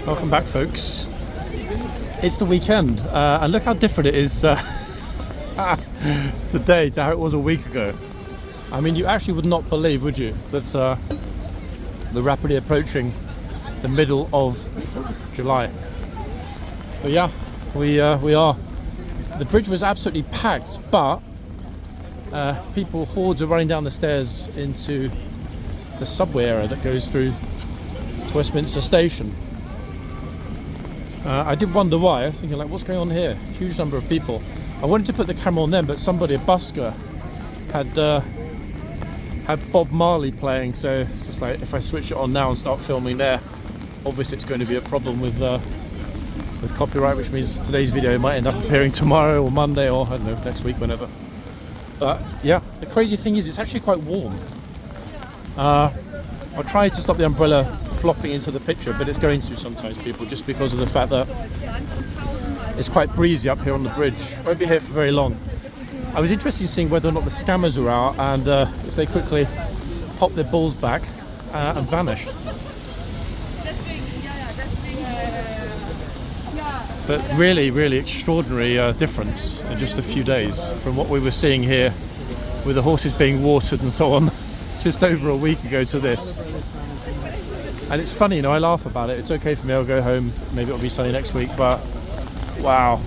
Welcome back, folks. It's the weekend, and look how different it is today to how it was a week ago. I mean, you actually would not believe, would you, that we're rapidly approaching the middle of July. But yeah, we are. The bridge was absolutely packed, but hordes are running down the stairs into the subway area that goes through to Westminster Station. I did wonder why, thinking like, what's going on here? Huge number of people. I wanted to put the camera on them, but somebody, a busker, had Bob Marley playing, so it's just like, if I switch it on now and start filming there, obviously it's going to be a problem with copyright, which means today's video might end up appearing tomorrow or Monday or, I don't know, next week, whenever. But yeah, the crazy thing is it's actually quite warm. I'll try to stop the umbrella flopping into the picture, but it's going to sometimes, people, just because of the fact that it's quite breezy up here on the bridge. Won't be here for very long. I was interested in seeing whether or not the scammers are out and if they quickly pop their balls back and vanished. But really, really extraordinary difference in just a few days from what we were seeing here with the horses being watered and so on just over a week ago to this. And it's funny, you know, I laugh about it. It's okay for me, I'll go home, maybe it'll be sunny next week, but wow.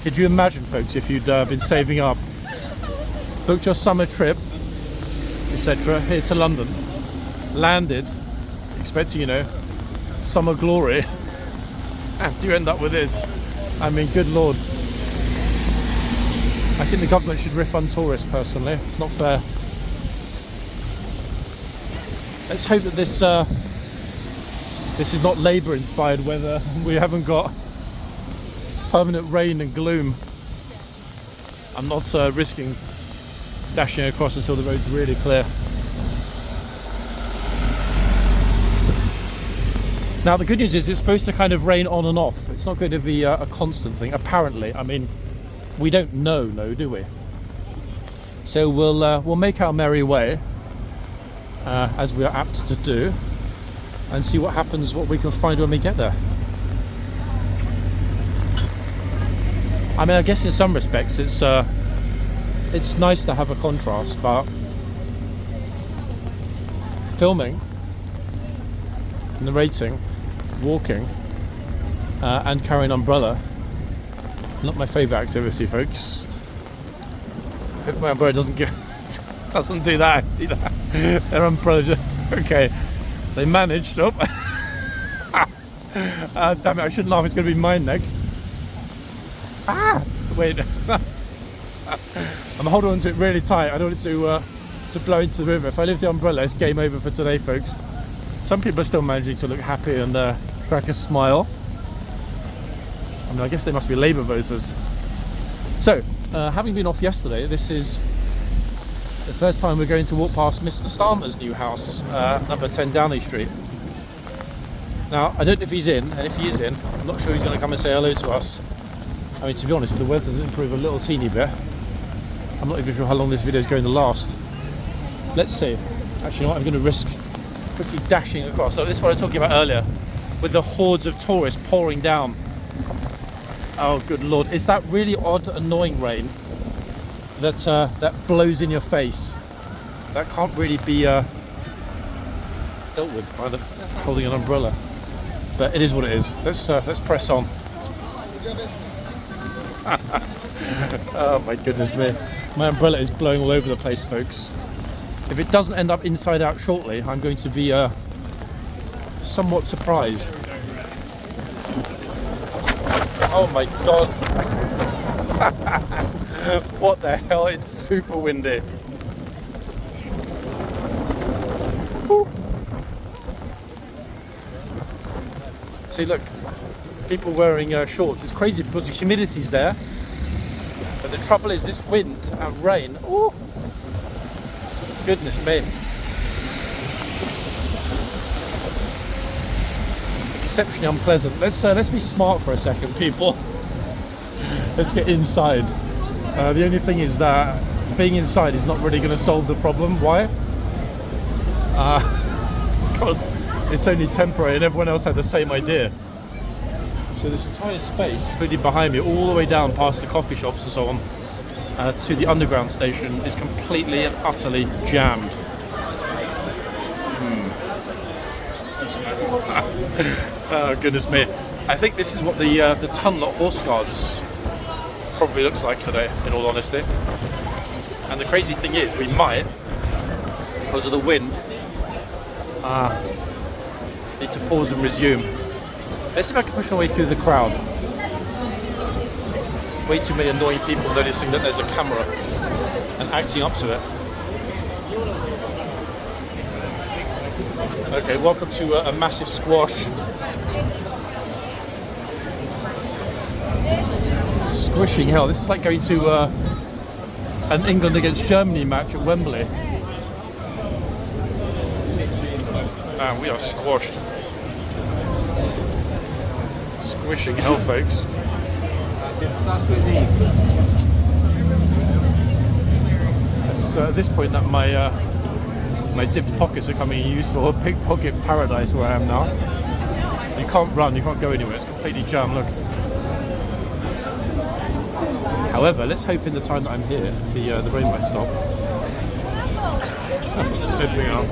Could you imagine, folks, if you'd been saving up, booked your summer trip, etc., here to London, landed, expecting, you know, summer glory, and you end up with this. I mean, good lord. I think the government should refund tourists, personally. It's not fair. Let's hope that this is not Labour-inspired weather. We haven't got permanent rain and gloom. I'm not risking dashing across until the road's really clear. Now the good news is it's supposed to kind of rain on and off. It's not going to be a constant thing, apparently. I mean, we don't know, do we? So we'll make our merry way, as we are apt to do, and see what happens, what we can find when we get there. I mean, I guess in some respects it's nice to have a contrast, but filming, narrating, walking, and carrying an umbrella, not my favourite activity, folks. I hope my umbrella doesn't do that. See that? Their umbrella just, okay. They managed. Oh. Damn it, I shouldn't laugh, it's going to be mine next. Wait. I'm holding on to it really tight. I don't want it to blow into the river. If I leave the umbrella, it's game over for today, folks. Some people are still managing to look happy and crack a smile. I mean, I guess they must be Labour voters. So, having been off yesterday, this is the first time we're going to walk past Mr. Starmer's new house, number 10 Downey Street. Now, I don't know if he's in, and if he is in, I'm not sure he's going to come and say hello to us. I mean, to be honest, if the weather doesn't improve a little teeny bit, I'm not even sure how long this video is going to last. Let's see. Actually, you know what, I'm going to risk quickly dashing across. So this is what I was talking about earlier, with the hordes of tourists pouring down. Oh, good lord. It's that really odd, annoying rain that blows in your face. That can't really be dealt with by holding an umbrella. But it is what it is. Let's press on. Oh my goodness me. My umbrella is blowing all over the place, folks. If it doesn't end up inside out shortly, I'm going to be somewhat surprised. Oh my god. What the hell? It's super windy. Woo. See, look, people wearing shorts. It's crazy because the humidity's there. But the trouble is this wind and rain. Ooh. Goodness me. Exceptionally unpleasant. Let's be smart for a second, people. Let's get inside. The only thing is that being inside is not really going to solve the problem. Why? Because it's only temporary, and everyone else had the same idea. So this entire space, including behind me, all the way down past the coffee shops and so on, to the underground station, is completely and utterly jammed. Oh goodness me! I think this is what the tunnel at Horseguards probably looks like today, in all honesty. And the crazy thing is, we might, because of the wind, need to pause and resume. Let's see if I can push my way through the crowd. Way too many annoying people noticing that there's a camera and acting up to it. Okay, welcome to a massive squash. Squishing hell, this is like going to an England against Germany match at Wembley. Man, we are squashed. Squishing hell, folks. It's at this point that my zipped pockets are coming in use for pickpocket paradise where I am now. You can't run, you can't go anywhere, it's completely jammed, look. However, let's hope in the time that I'm here, the rain might stop. Opening up.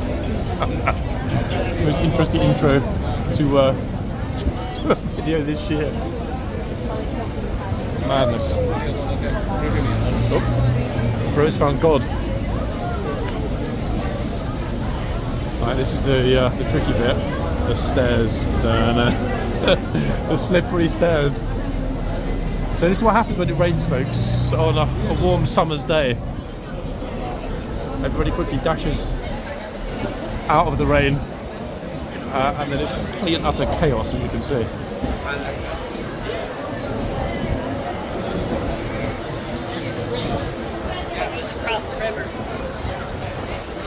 It was an interesting intro to a video this year. Madness. Oh, bro's found God. Alright, this is the tricky bit. The stairs. The slippery stairs. So this is what happens when it rains, folks, on a warm summer's day. Everybody quickly dashes out of the rain, and then it's complete and utter chaos, as you can see. Across the river.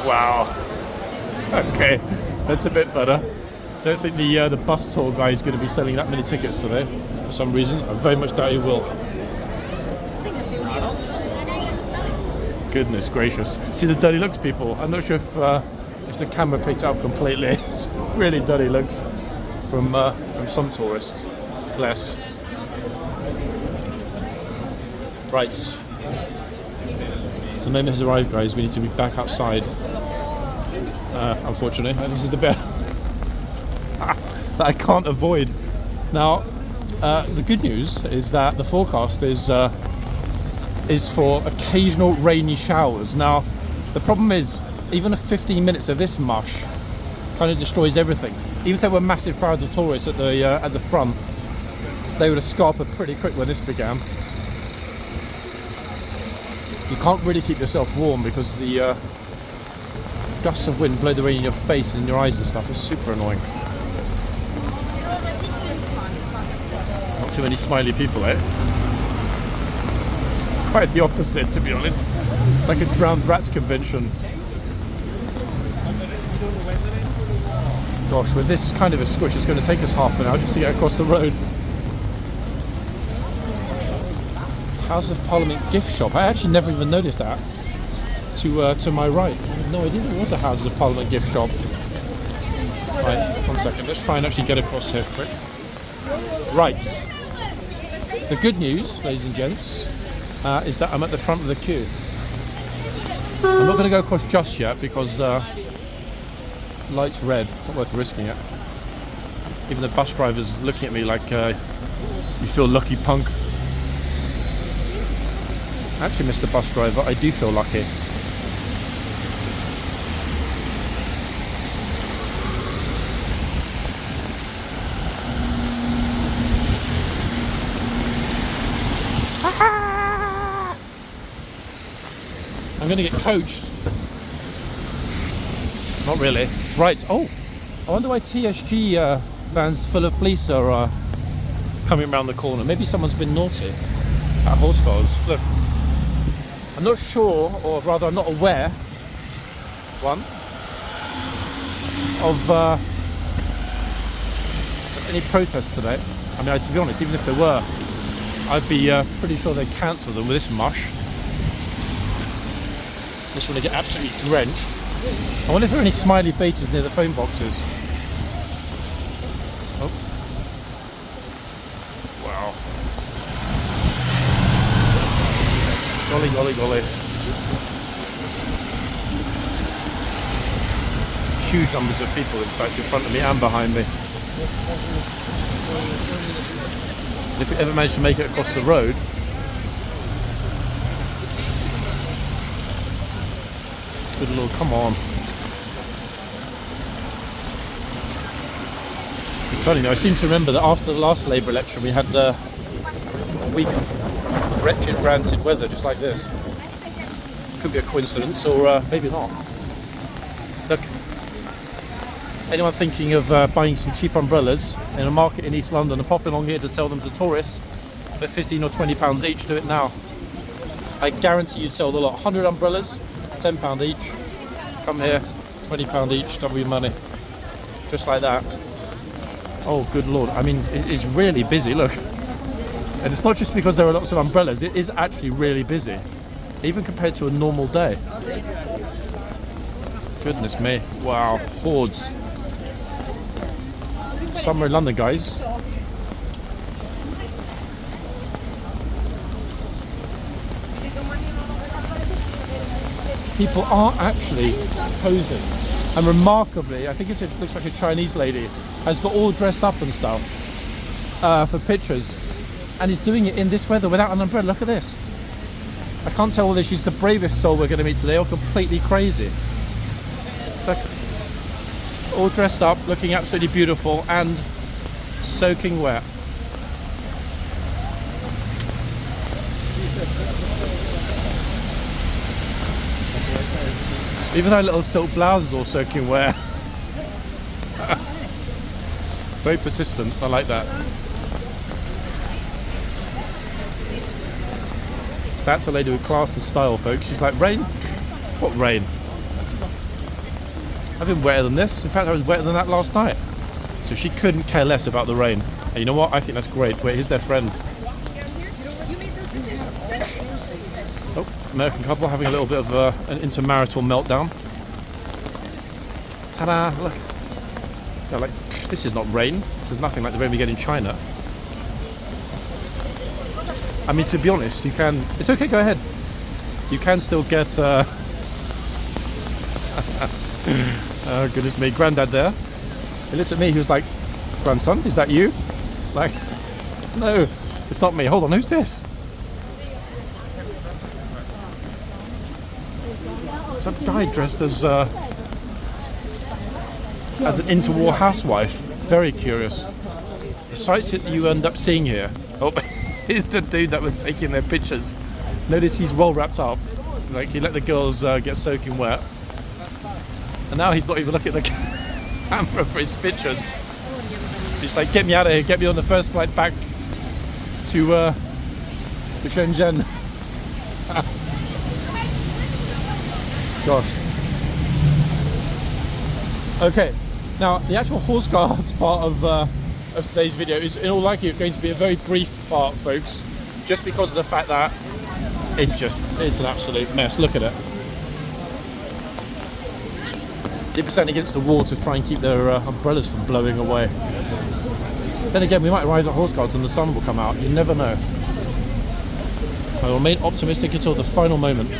Wow. Okay, that's a bit better. I don't think the bus tour guy is going to be selling that many tickets today for some reason. I very much doubt he will. Goodness gracious. See the dirty looks, people? I'm not sure if the camera picked it up completely. It's really dirty looks from some tourists. Bless. Right. The moment has arrived, guys. We need to be back outside. Unfortunately, and this is the bit that I can't avoid. Now, the good news is that the forecast is for occasional rainy showers. Now, the problem is, even 15 minutes of this mush kind of destroys everything. Even if there were massive crowds of tourists at the front, they would have scarpered pretty quick when this began. You can't really keep yourself warm because the gusts of wind blow the rain in your face and in your eyes and stuff. It's super annoying. Not too many smiley people, eh? Quite the opposite, to be honest. It's like a drowned rats convention. Gosh, with this kind of a squish, it's going to take us half an hour just to get across the road. House of Parliament gift shop. I actually never even noticed that. To my right. I had no idea there was a Houses of Parliament gift shop. Right, 1 second. Let's try and actually get across here quick. Right. The good news, ladies and gents, is that I'm at the front of the queue. I'm not going to go across just yet because light's red. Not worth risking it. Even the bus driver's looking at me like, you feel lucky, punk. Actually, Mr. Bus Driver, I do feel lucky. I'm going to get coached. Not really. Right. Oh, I wonder why TSG vans full of police are coming around the corner. Maybe someone's been naughty at Horseguards. Look. I'm not sure, or rather I'm not aware, of any protests today. I mean, to be honest, even if there were, I'd be pretty sure they'd cancel them with this mush. Just want to get absolutely drenched. I wonder if there are any smiley faces near the phone boxes. Oh. Golly, golly, golly. Huge numbers of people, in fact, in front of me and behind me. If we ever manage to make it across the road, good lord, come on. It's funny though, I seem to remember that after the last Labour election we had a week of wretched, rancid weather just like this. Could be a coincidence, or maybe not. Look, anyone thinking of buying some cheap umbrellas in a market in East London and popping along here to sell them to tourists for 15 or 20 pounds each, do it now. I guarantee you'd sell the lot. 100 umbrellas, £10 each. Come here, £20 each, double your money. Just like that. Oh, good lord. I mean, it's really busy, look. And it's not just because there are lots of umbrellas, it is actually really busy. Even compared to a normal day. Goodness me. Wow, hordes. Summer in London, guys. People are actually posing. And remarkably, I think it looks like a Chinese lady, has got all dressed up and stuff for pictures. And is doing it in this weather without an umbrella. Look at this. I can't tell whether she's the bravest soul we're going to meet today or completely crazy. Look. All dressed up, looking absolutely beautiful and soaking wet. Even though little silk blouses all soaking wet. Very persistent, I like that. That's a lady with class and style, folks. She's like, rain? What rain? I've been wetter than this. In fact, I was wetter than that last night. So she couldn't care less about the rain. And you know what? I think that's great. Wait, here's their friend. Oh, American couple having a little bit of an intermarital meltdown. Ta-da! Look. They're like, this is not rain. This is nothing like the rain we get in China. I mean, to be honest, you can... It's okay, go ahead. You can still get... Oh, goodness me. Granddad there. He looks at me, he was like, grandson, is that you? Like, no, it's not me. Hold on, who's this? It's a guy dressed as an interwar housewife. Very curious. The sights that you end up seeing here. Oh, here's the dude that was taking their pictures. Notice he's well wrapped up. Like, he let the girls get soaking wet. And now he's not even looking at the camera for his pictures. He's like, get me out of here, get me on the first flight back to Shenzhen. Gosh. Okay, now the actual horse guards part of today's video is in all likelihood going to be a very brief part, folks, just because of the fact that it's an absolute mess. Look at it. They're percent against the wall to try and keep their umbrellas from blowing away. Then again, we might arrive at horse guards and the sun will come out. You never know. I will remain optimistic until the final moment.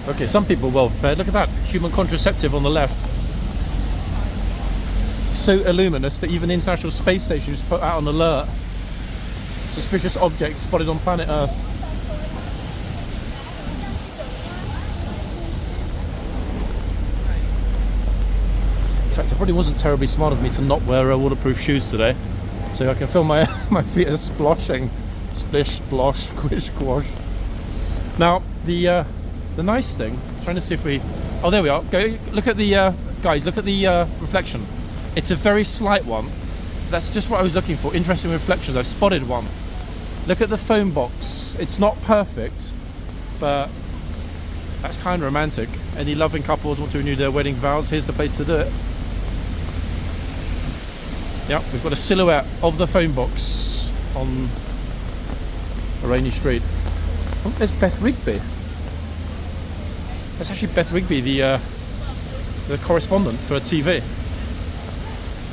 Okay, some people are well prepared. Look at that human contraceptive on the left. So illuminous that even the International Space Station has put out an alert. Suspicious objects spotted on planet Earth. In fact, it probably wasn't terribly smart of me to not wear waterproof shoes today, so I can feel my feet are sploshing. Splish, splosh, squish, squash. Now, the nice thing, I'm trying to see if we... Oh, there we are. Go look at the... guys, look at the reflection. It's a very slight one. That's just what I was looking for. Interesting reflections. I've spotted one. Look at the phone box. It's not perfect, but that's kind of romantic. Any loving couples want to renew their wedding vows, here's the place to do it. Yep, we've got a silhouette of the phone box on a rainy street. Oh, there's Beth Rigby. That's actually Beth Rigby, the correspondent for TV.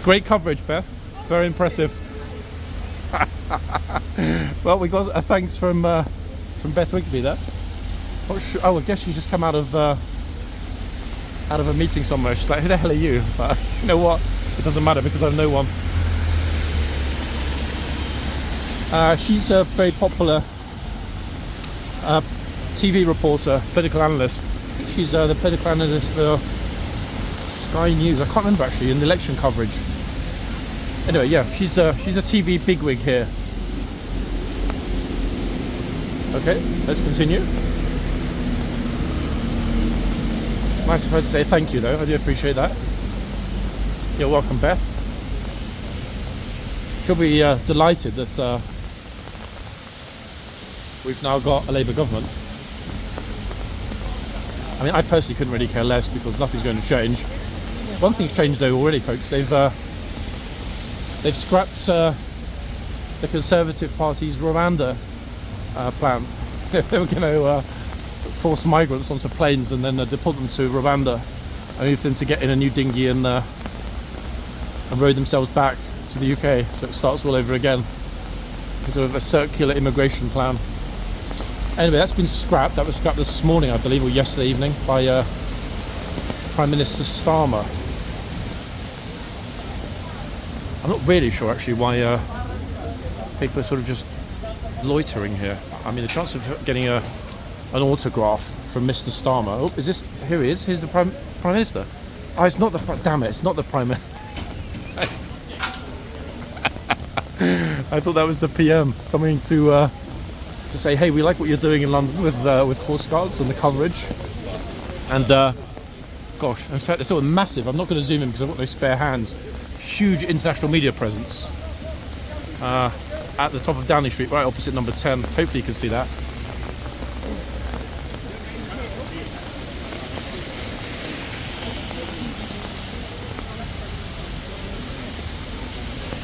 Great coverage, Beth. Very impressive. Well, we got a thanks from Beth Rigby there. Oh, I guess she's just come out of a meeting somewhere. She's like, who the hell are you? But you know what? It doesn't matter because I'm no one. She's a very popular TV reporter, political analyst. I think she's the political analyst for Sky News. I can't remember actually, in the election coverage. Anyway, yeah, she's a TV bigwig here. Okay, let's continue. Nice of her to say thank you, though. I do appreciate that. You're welcome, Beth. She'll be delighted that we've now got a Labour government. I mean, I personally couldn't really care less because nothing's going to change. One thing's changed though already, folks. They've scrapped the Conservative Party's Rwanda plan. They were going to force migrants onto planes and then deport them to Rwanda and move them to get in a new dinghy and row themselves back to the UK. So it starts all over again. Sort of a circular immigration plan. Anyway, that's been scrapped. That was scrapped this morning, I believe, or yesterday evening by Prime Minister Starmer. I'm not really sure actually why people are sort of just loitering here. I mean, the chance of getting an autograph from Mr. Starmer. Oh, is this? Here he is. Here's the Prime Minister. Oh, it's not the. Damn it! It's not the Prime Minister. I thought that was the PM coming to say, hey, we like what you're doing in London with horse guards and the coverage. And gosh, in fact, it's still massive. I'm not going to zoom in because I've got no spare hands. Huge international media presence at the top of Downing Street, right opposite number 10. Hopefully you can see that.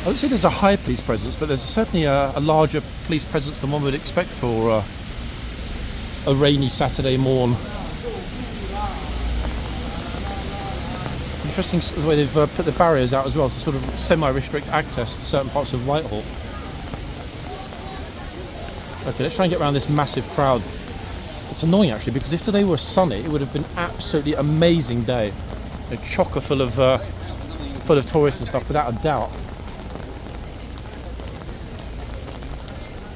I would say there's a high police presence, but there's certainly a larger police presence than one would expect for a rainy Saturday morn. Interesting the way they've put the barriers out as well to sort of semi-restrict access to certain parts of Whitehall. Okay, let's try and get around this massive crowd. It's annoying actually because if today were sunny, it would have been absolutely amazing day. Chocker full of tourists and stuff, without a doubt.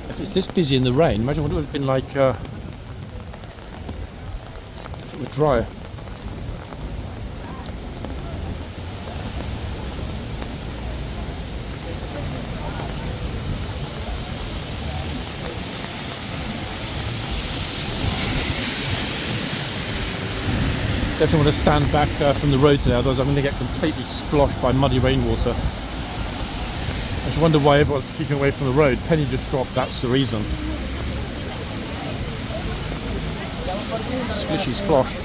If it's this busy in the rain, imagine what it would have been like if it were dry. Definitely want to stand back from the road today, otherwise I'm going to get completely splashed by muddy rainwater. I just wonder why everyone's keeping away from the road. Penny just dropped, that's the reason. Splishy splosh.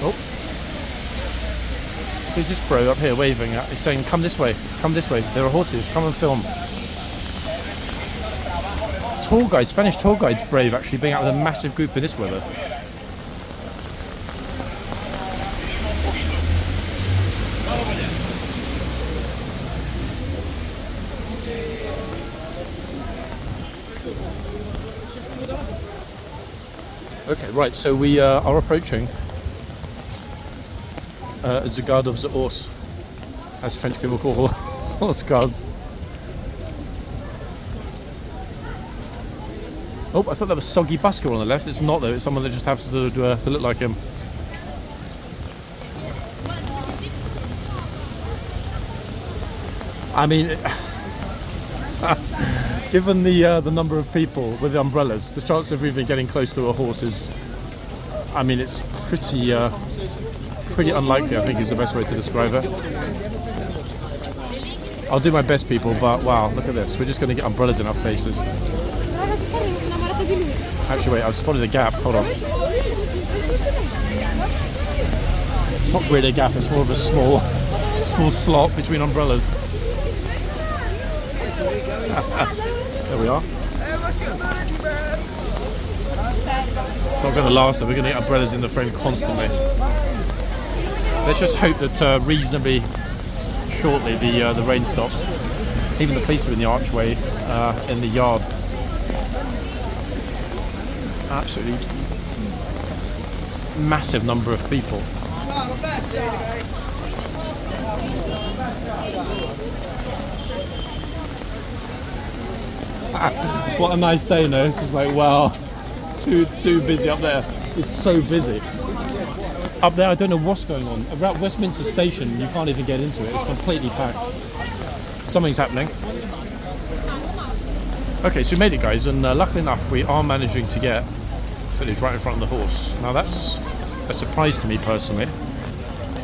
Oh. Who's this bro up here waving at? He's saying, come this way, there are horses, come and film. Tour guides, Spanish tour guides brave actually being out with a massive group in this weather. Okay, right, so we are approaching the guard of the horse, as French people call horse guards. Oh, I thought that was Soggy Busker on the left. It's not though, it's someone that just happens to look like him. I mean, given the number of people with the umbrellas, the chance of even getting close to a horse is, I mean, it's pretty unlikely, I think is the best way to describe it. I'll do my best, people, but wow, look at this. We're just going to get umbrellas in our faces. Actually, wait, I've spotted a gap. Hold on. It's not really a gap, it's more of a small slot between umbrellas. There we are. It's not going to last though, we're going to get umbrellas in the frame constantly. Let's just hope that reasonably shortly the rain stops. Even the police are in the archway in the yard. Absolutely massive number of people. What a nice day, no? It's just like, wow, too busy up there. It's so busy. Up there, I don't know what's going on. Around Westminster Station, you can't even get into it. It's completely packed. Something's happening. Okay, so we made it, guys, and luckily enough, we are managing to get footage right in front of the horse. Now, that's a surprise to me personally.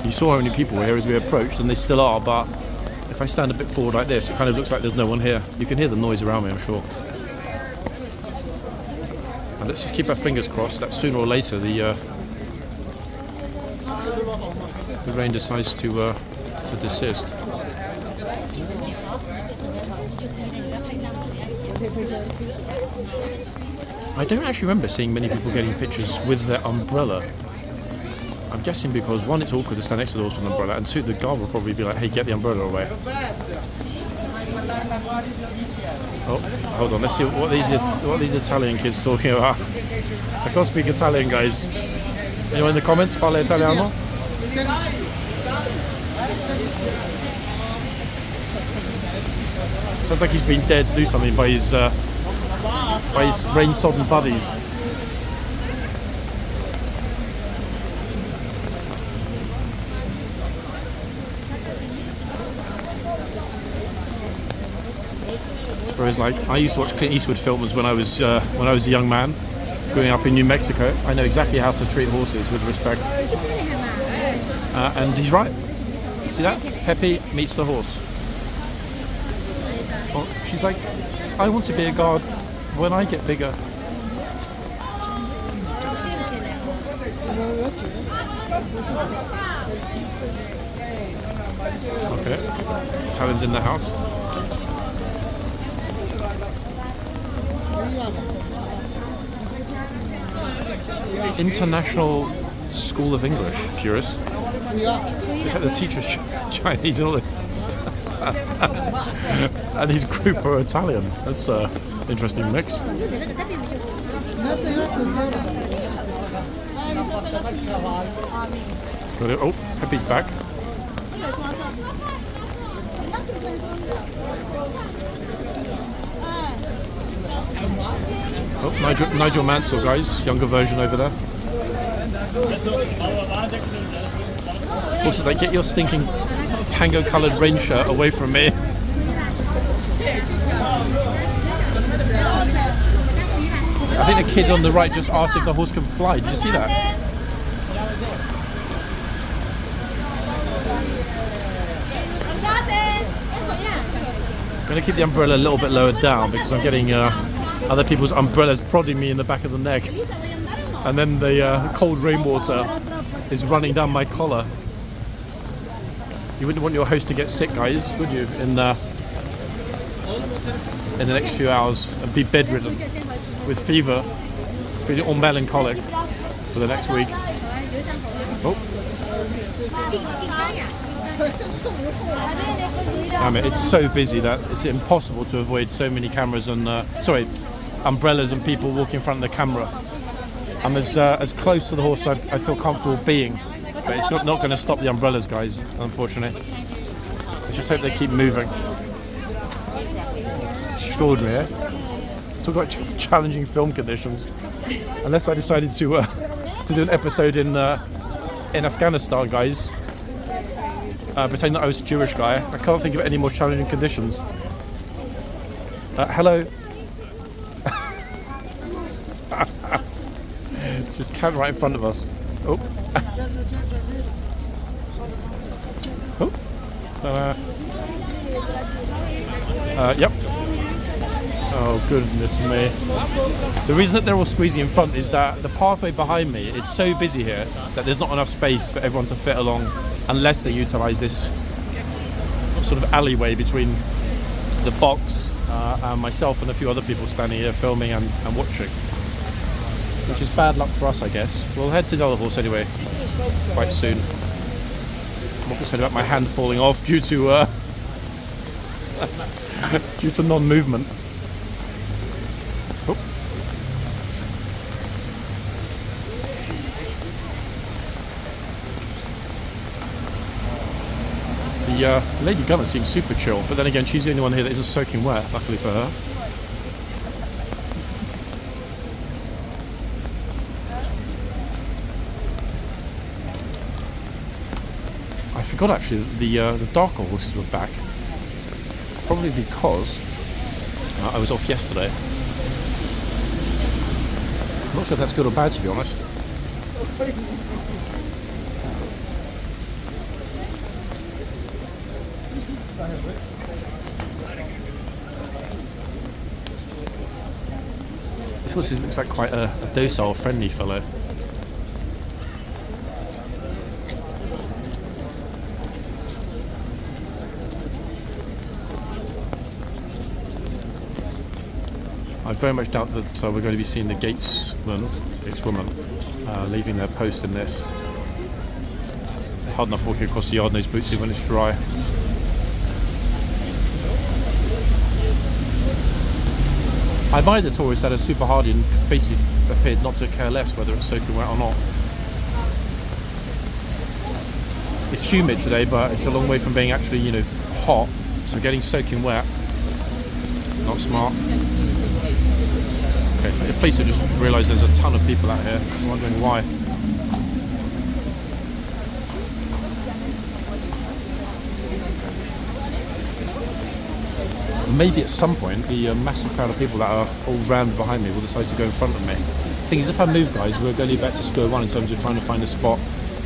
You saw how many people were here as we approached, and they still are, but if I stand a bit forward like this, it kind of looks like there's no one here. You can hear the noise around me, I'm sure. And let's just keep our fingers crossed that sooner or later the rain decides to desist. I don't actually remember seeing many people getting pictures with their umbrella. I'm guessing because one, it's awkward to stand next to the horse with an umbrella, and two, the guard will probably be like, hey, get the umbrella away. Oh, hold on, let's see what these Italian kids talking about. I can't speak Italian, guys. Anyone in the comments? Parla italiano? Sounds like he's been dared to do something by his rain-sodden buddies. Whereas, like, I used to watch Clint Eastwood films when I was a young man, growing up in New Mexico. I know exactly how to treat horses with respect, and he's right. See that? Pepe meets the horse. Oh, she's like, I want to be a guard when I get bigger. Okay, Talon's in the house. International School of English, purists. Looks like the teacher's Chinese and all this stuff. And his group are Italian. That's an interesting mix. Oh, Pepe's back. Oh, Nigel Mansell, guys, younger version over there. Also, like, get your stinking tango-coloured rain shirt away from me. I think the kid on the right just asked if the horse can fly. Did you see that? I'm going to keep the umbrella a little bit lower down because I'm getting other people's umbrellas prodding me in the back of the neck, and then the cold rainwater is running down my collar. You wouldn't want your host to get sick, guys, would you, in the next few hours, and be bedridden with fever, feeling all melancholic for the next week. Oh. I mean, it's so busy that it's impossible to avoid so many cameras and umbrellas and people walking in front of the camera. I'm as close to the horse as I feel comfortable being, but it's not going to stop the umbrellas, guys, unfortunately. I just hope they keep moving. Extraordinary, eh? Talk about challenging film conditions. Unless I decided to do an episode in Afghanistan, guys. Pretend that I was a Jewish guy. I can't think of any more challenging conditions. Hello. Just camp right in front of us. Oh. Oh. Yep. Oh goodness me. The reason that they're all squeezing in front is that the pathway behind me, it's so busy here that there's not enough space for everyone to fit along unless they utilise this sort of alleyway between the box and myself and a few other people standing here filming and watching. Which is bad luck for us, I guess. We'll head to the other horse anyway quite soon. I'm not concerned about my hand falling off due to due to non-movement. Oh. The lady gunner seems super chill, but then again, she's the only one here that isn't soaking wet, luckily for her. I forgot actually that the darker horses were back. Probably because I was off yesterday. I'm not sure if that's good or bad, to be honest. This horse looks like quite a docile, friendly fellow. I very much doubt that we're going to be seeing the gateswoman leaving their post in this. Hard enough walking across the yard in those boots when it's dry. I admire the tourists that are super hardy and basically appeared not to care less whether it's soaking wet or not. It's humid today, but it's a long way from being actually, you know, hot. So getting soaking wet, not smart. Okay, the police have just realised there's a ton of people out here. I'm wondering why. Maybe at some point the massive crowd of people that are all round behind me will decide to go in front of me. The thing is, if I move, guys, we're going to be back to square one in terms of trying to find a spot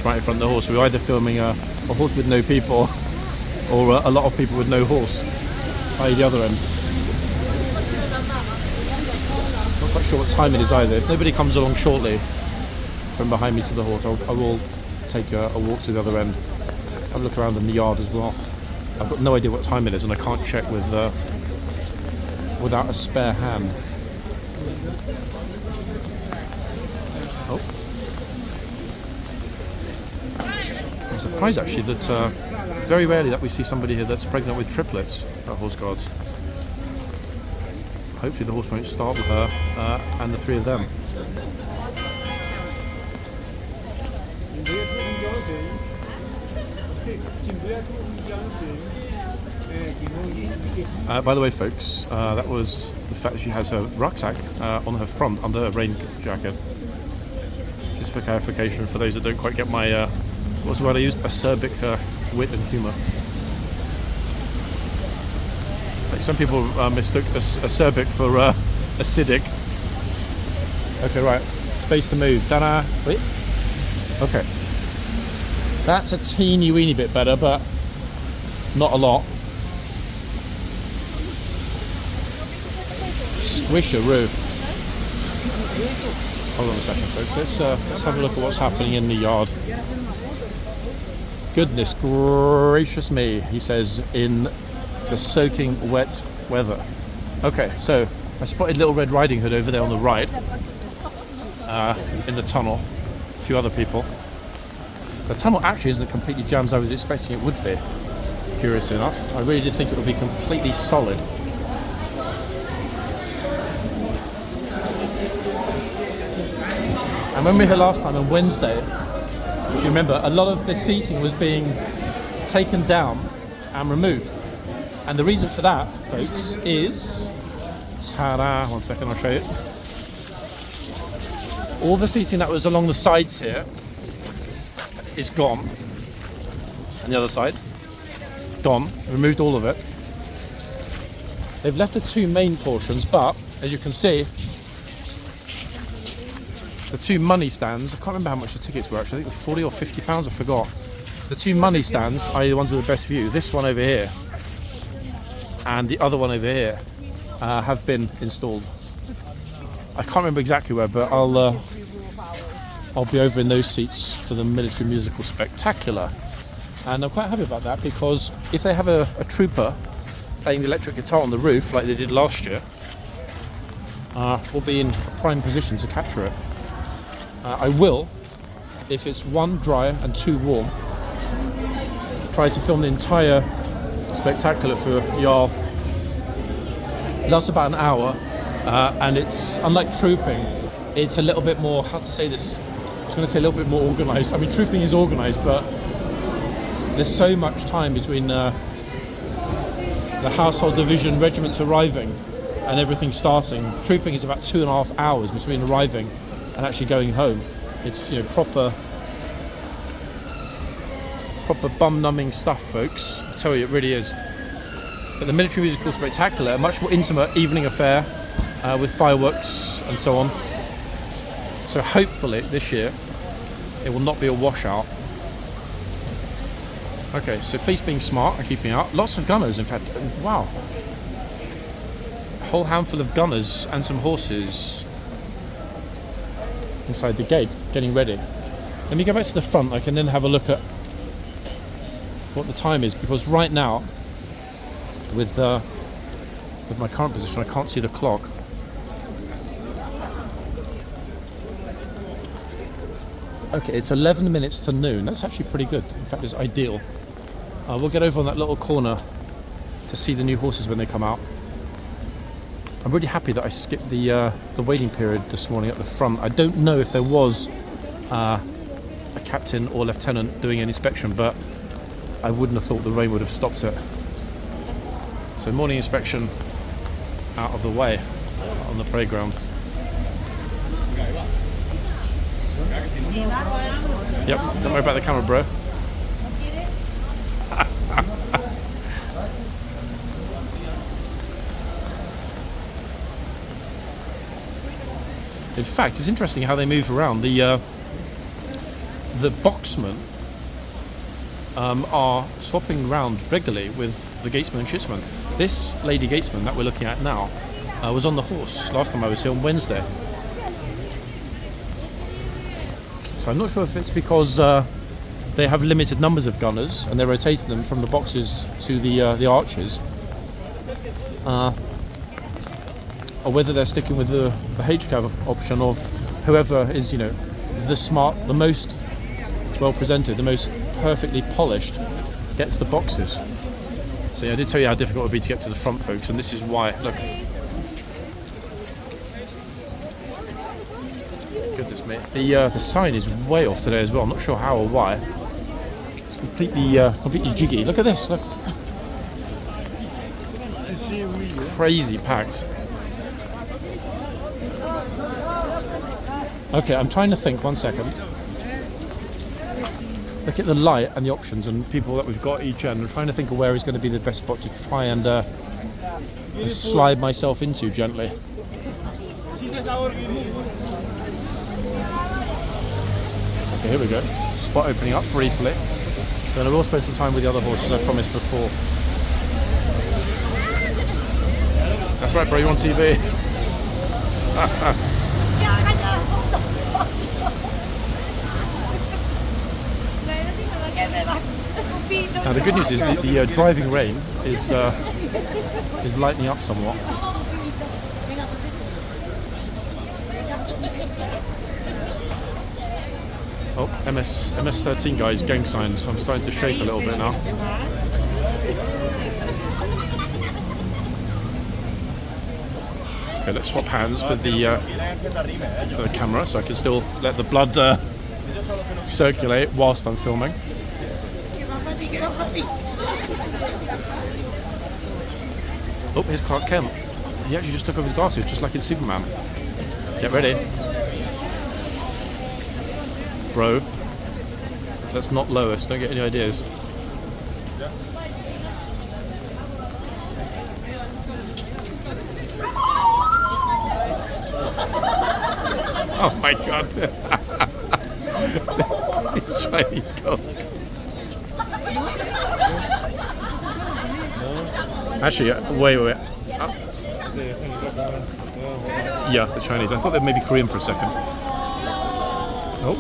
right in front of the horse. We're either filming a horse with no people or a lot of people with no horse, i.e. the other end. Not quite sure what time it is either. If nobody comes along shortly from behind me to the horse, I will take a walk to the other end. Have a look around in the yard as well. I've got no idea what time it is, and I can't check with without a spare hand. Oh, I'm surprised actually that very rarely that we see somebody here that's pregnant with triplets at horseguards. Hopefully the horse won't start with her and the three of them. By the way, folks, that was the fact that she has her rucksack on her front under her rain jacket. Just for clarification, for those that don't quite get my, what's the word I used? Acerbic wit and humour. Like some people mistook acerbic for acidic. Okay, right. Space to move. Ta-da! Wait. Okay. That's a teeny weeny bit better, but not a lot. Swisheroo. Hold on a second, folks. Let's have a look at what's happening in the yard. Goodness gracious me, he says, in the soaking wet weather. Okay, so I spotted Little Red Riding Hood over there on the right, in the tunnel. A few other people. The tunnel actually isn't completely jammed as I was expecting it would be. Curious enough, I really did think it would be completely solid. And when we were here last time on Wednesday, if you remember, a lot of the seating was being taken down and removed. And the reason for that, folks, is... Ta-da! One second, I'll show you. All the seating that was along the sides here is gone. And the other side, gone. Removed all of it. They've left the two main portions, but as you can see, the two money stands, I can't remember how much the tickets were actually, I think it was £40 or £50, I forgot. The two money stands are the ones with the best view. This one over here and the other one over here have been installed. I can't remember exactly where, but I'll be over in those seats for the military musical spectacular. And I'm quite happy about that, because if they have a trooper playing the electric guitar on the roof like they did last year, we'll be in a prime position to capture it. I will, if it's 1 dry and 2 warm, try to film the entire spectacular for y'all. It lasts about an hour, and it's, unlike trooping, it's a little bit more, how to say this, I was going to say a little bit more organised. I mean, trooping is organised, but there's so much time between the household division regiments arriving and everything starting. Trooping is about 2.5 hours between arriving and actually going home. It's, you know, proper bum-numbing stuff, folks. I tell you, it really is. But the military musical spectacular, a much more intimate evening affair with fireworks and so on. So hopefully this year it will not be a washout. Okay, so police being smart and keeping out. Lots of gunners, in fact. Wow. A whole handful of gunners and some horses inside the gate, getting ready. Let me go back to the front. I can then have a look at what the time is, because right now, with my current position, I can't see the clock. Okay, it's 11 minutes to noon. That's actually pretty good. In fact, it's ideal. We'll get over on that little corner to see the new horses when they come out. I'm really happy that I skipped the waiting period this morning at the front. I don't know if there was a captain or lieutenant doing an inspection, but I wouldn't have thought the rain would have stopped it. So morning inspection out of the way on the playground. Yep, don't worry about the camera, bro. In fact, it's interesting how they move around. The boxmen are swapping around regularly with the gatesman and shitsman. This lady gatesman that we're looking at now was on the horse last time I was here on Wednesday. So I'm not sure if it's because they have limited numbers of gunners and they're rotating them from the boxes to the archers, or whether they're sticking with the HCAV option of whoever is, you know, the most well presented, the most perfectly polished gets the boxes. See, I did tell you how difficult it would be to get to the front, folks, and this is why. Look. Goodness me. The sign is way off today as well. I'm not sure how or why. It's completely jiggy. Look at this. Look. Crazy packed. Okay, I'm trying to think. 1 second. Look at the light and the options and people that we've got each end. I'm trying to think of where is going to be the best spot to try and slide myself into gently. Okay, here we go. Spot opening up briefly. Then I will spend some time with the other horses, I promised before. That's right, bro, you're on TV. Now the good news is the driving rain is lightening up somewhat. Oh, MS13 guys, gang signs. I'm starting to shake a little bit now. Okay, let's swap hands for the camera, so I can still let the blood circulate whilst I'm filming. Oh, here's Clark Kent. He actually just took off his glasses, just like in Superman. Get ready. Bro, that's not Lois, don't get any ideas. Oh my god. These Chinese girls. Actually, wait. Yeah, the Chinese. I thought they were maybe Korean for a second. Oh.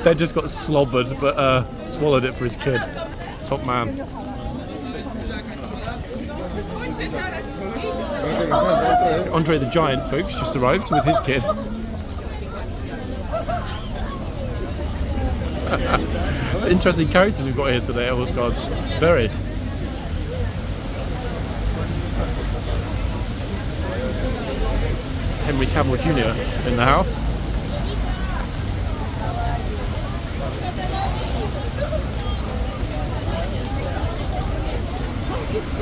They just got slobbered, but swallowed it for his kid. Top man. Andre the Giant, folks, just arrived with his kid. It's interesting characters we've got here today at Horseguards. Very. Henry Cavill Jr. in the house.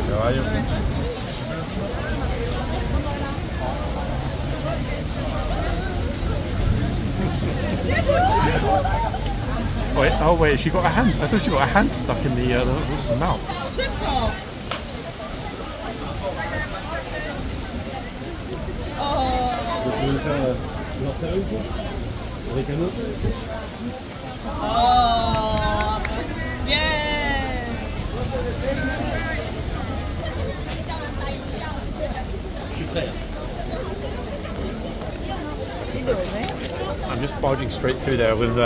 How are you? Oh wait, she got a hand. I thought she got a hand stuck in the horse's mouth. Oh, yeah. I'm just barging straight through there with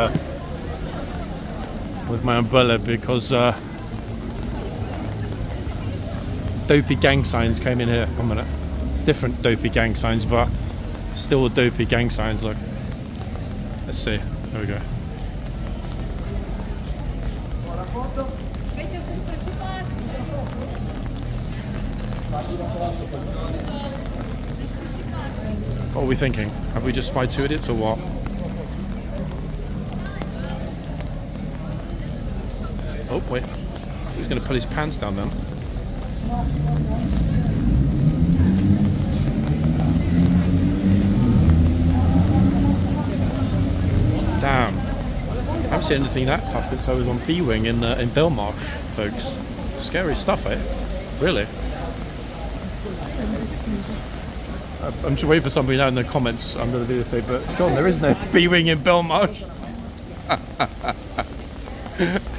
my umbrella because dopey gang signs came in here. 1 minute. Different dopey gang signs, but still dopey gang signs. Look. Let's see. There we go. What are we thinking? Have we just spied 2 idiots or what? Oh, wait. He's going to pull his pants down then. Damn. I haven't seen anything that tough since I was on B-Wing in Belmarsh, folks. Scary stuff, eh? Really? I'm just waiting for somebody now in the comments under the video to say, but John, there is no B-Wing in Belmarsh.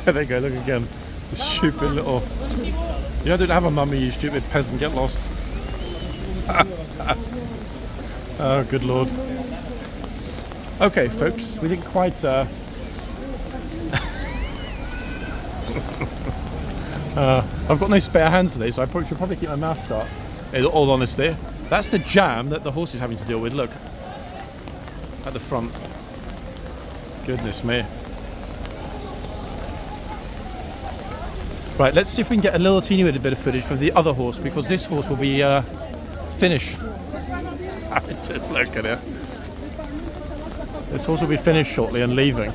There you go, look again. The stupid little... You don't have a mummy, you stupid peasant, get lost. Oh, good lord. Okay, folks, we didn't quite... I've got no spare hands today, so I should probably keep my mouth shut. In all honesty. That's the jam that the horse is having to deal with, look. At the front. Goodness me. Right, let's see if we can get a little teeny bit of footage from the other horse, because this horse will be finished. Just look at it. This horse will be finished shortly and leaving.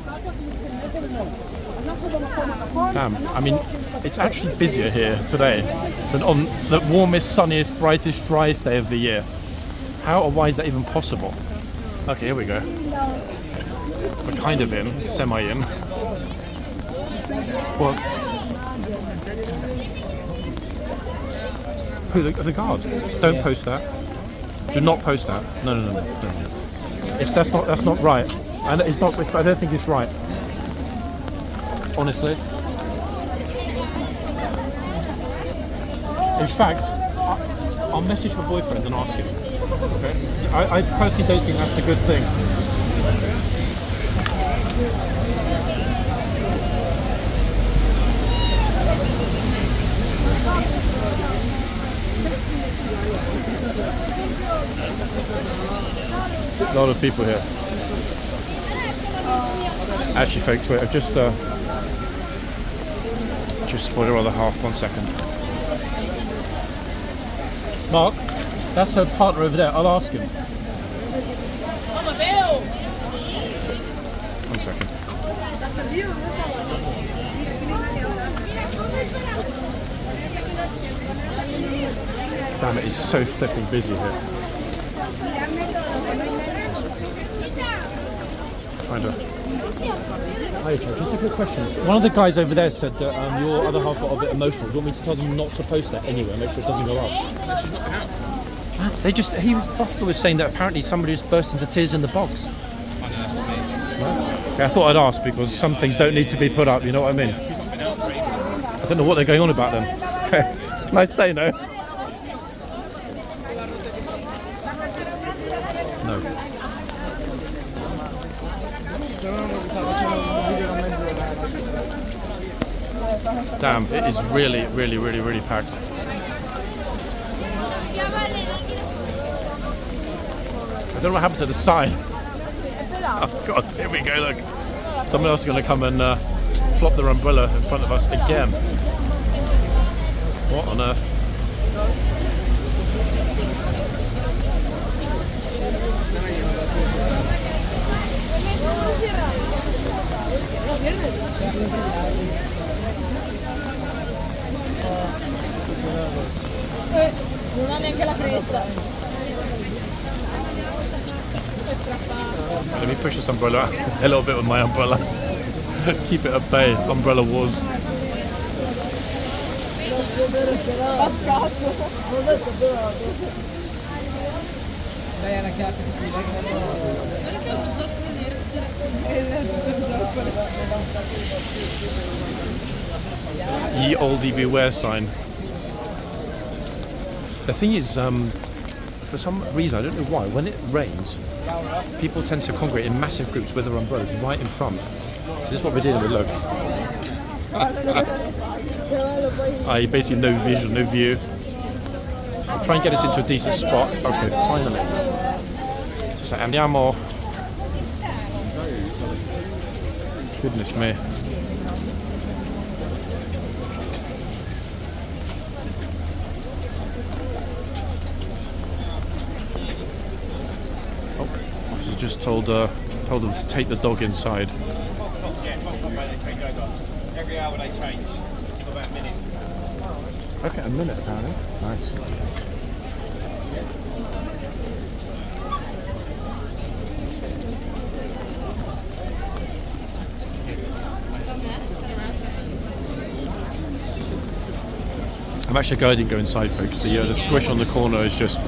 Damn, I mean, it's actually busier here today than on the warmest, sunniest, brightest, driest day of the year. Why is that even possible? Okay, here we go. We're kind of in, semi-in. Well, who, the guard? Don't post that. Do not post that. No. That's not right. And it's not. I don't think it's right. Honestly. In fact, I'll message my boyfriend and ask him. Okay? I personally don't think that's a good thing. A lot of people here. Actually, folks, wait, I've just spotted her other half. 1 second. Mark, that's her partner over there. I'll ask him. 1 second. Damn, it is so flipping busy here. Trying to... Hi, just a quick question. One of the guys over there said that your other half got a bit emotional. Do you want me to tell them not to post that anyway, make sure it doesn't go up? Buster was saying that apparently somebody was burst into tears in the box. I know, that's not me. Okay, I thought I'd ask because some things don't need to be put up, you know what I mean? I don't know what they're going on about then. Nice day, no? Damn, it is really, really, really, really packed. I don't know what happened to the sign. Oh god, here we go, look. Someone else is going to come and plop their umbrella in front of us again. What on earth? Non ha neanche la cresta. Let me push this umbrella a little bit with my umbrella. Keep it at bay, umbrella wars. Ye olde beware sign. The thing is, for some reason, I don't know why, when it rains, people tend to congregate in massive groups with their umbrellas right in front. So this is what we're dealing with, look. I basically no vision, no view. I'll try and get us into a decent spot. Okay, finally. So andiamo. Goodness me. Officer just told them to take the dog inside. Every hour they change for about a minute. Okay, a minute apparently. Nice. I'm actually guiding go inside, folks. The squish on the corner is just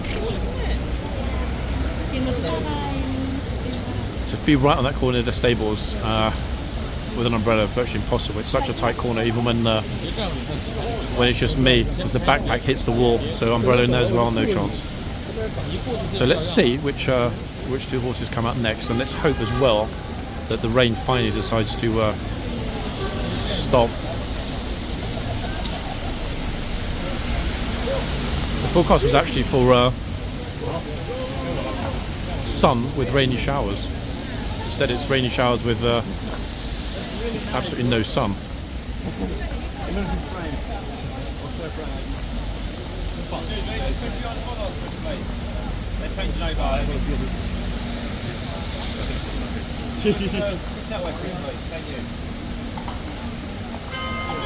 to be right on that corner of the stables with an umbrella, virtually impossible. It's such a tight corner, even when it's just me, because the backpack hits the wall. So umbrella in there as well, no chance. So let's see which two horses come out next, and let's hope as well that the rain finally decides to stop. The forecast was actually for sun with rainy showers. Instead it's rainy showers with absolutely no sun.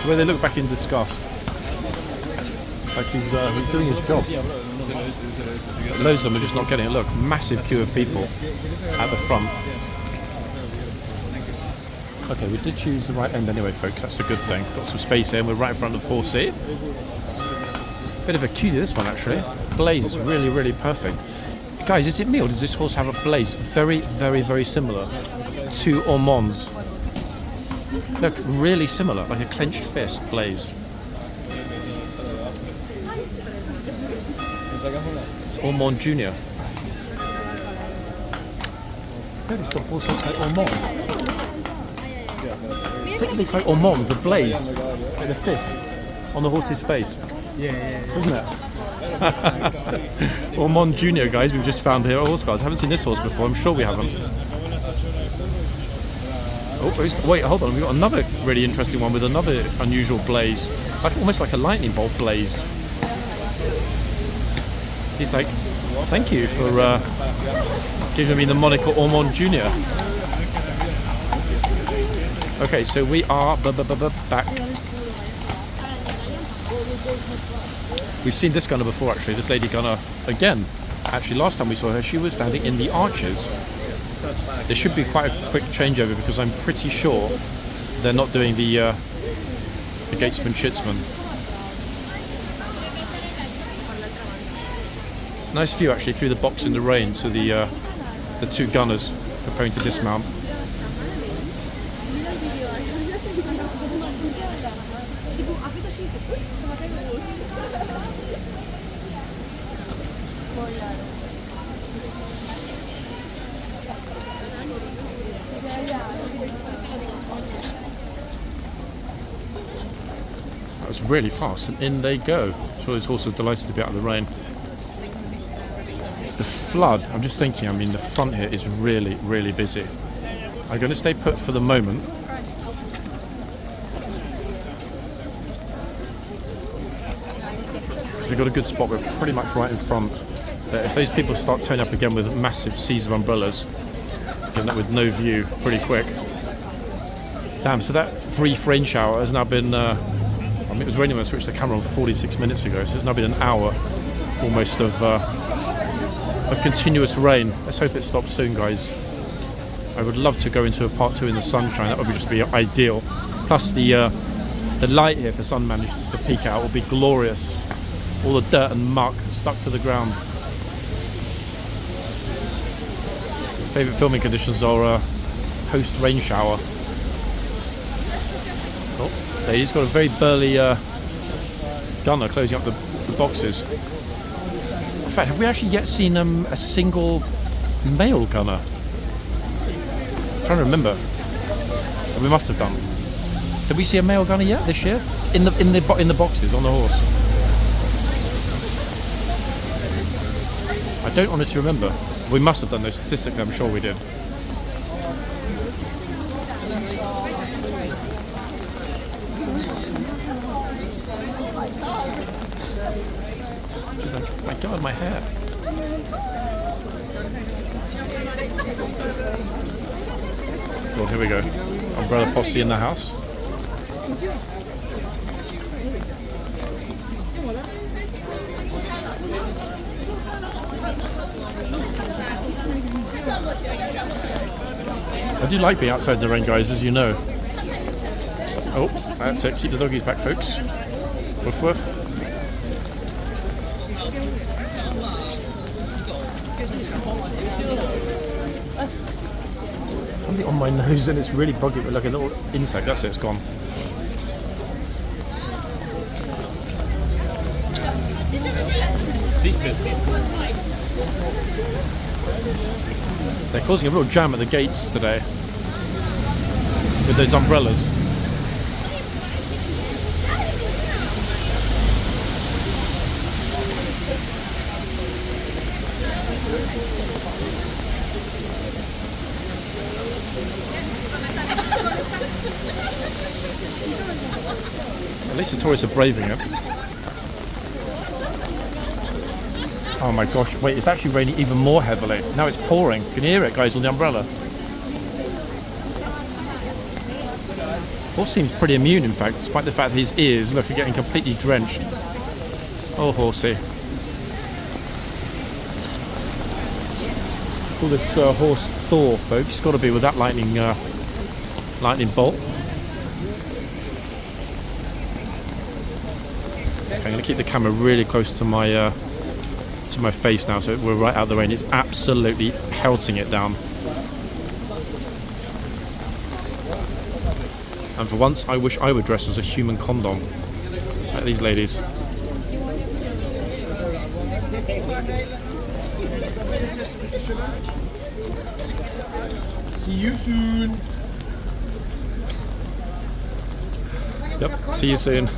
Where they look back in disgust. Like he's doing his job. Loads of them are just not getting it. Look, massive queue of people at the front. Okay, we did choose the right end anyway, folks. That's a good thing. Got some space here, and we're right in front of the horsey. Bit of a cutie, this one actually. Blaze is really, really perfect. Guys, is it me or does this horse have a blaze? Very, very, very similar to Ormond's. Look, really similar, like a clenched fist blaze. It's Ormond Junior. Yeah, this horse looks like Ormond. It looks like Ormond, the blaze, with the fist on the horse's face. Yeah. Isn't it? Ormond Junior, guys, we've just found here at Horseguards. Haven't seen this horse before, I'm sure we haven't. Oh, wait, hold on, we've got another really interesting one with another unusual blaze. Almost like a lightning bolt blaze. He's like, thank you for giving me the moniker Ormond Junior. Okay, so we are back. We've seen this gunner before, actually. This lady gunner again. Actually, last time we saw her, she was standing in the arches. There should be quite a quick changeover because I'm pretty sure they're not doing the gatesman shitsman. Nice view actually through the box in the rain. So the two gunners preparing to dismount. was really fast, and in they go. Sure, these horses are delighted to be out of the rain. The flood, I'm just thinking, I mean, the front here is really, really busy. I'm going to stay put for the moment. We've got a good spot, we're pretty much right in front. If those people start turning up again with massive seas of umbrellas, getting that with no view pretty quick. Damn, so that brief rain shower has now been, I mean, it was raining when I switched the camera on 46 minutes ago, so it's now been an hour almost of continuous rain. Let's hope it stops soon, guys. I would love to go into a part 2 in the sunshine, that would just be ideal. Plus the light here, if the sun manages to peek out, will be glorious. All the dirt and muck stuck to the ground. Favourite filming conditions are post rain shower. Oh, there he's got a very burly gunner closing up the boxes. In fact, have we actually yet seen a single male gunner? I'm trying to remember. We must have done. Did we see a male gunner yet this year? In the boxes on the horse? I don't honestly remember. We must have done those statistically, I'm sure we did. My God, my hair. Well, here we go. Umbrella posse in the house. I do like being outside the rain, guys, as you know. Oh, that's it. Keep the doggies back, folks. Woof woof. Something on my nose and it's really bugging me, like a little insect. That's it, it's gone. They're causing a real jam at the gates today with those umbrellas. At least the tourists are braving it. Oh my gosh, wait, it's actually raining even more heavily. Now it's pouring. Can you hear it, guys, on the umbrella? Horse seems pretty immune, in fact, despite the fact that his ears, look, are getting completely drenched. Oh, horsey. Call this horse Thor, folks. It's got to be with that lightning bolt. Okay, I'm going to keep the camera really close to my face now, so we're right out of the rain. It's absolutely pelting it down. And for once, I wish I were dressed as a human condom, like these ladies. See you soon. Yep, see you soon.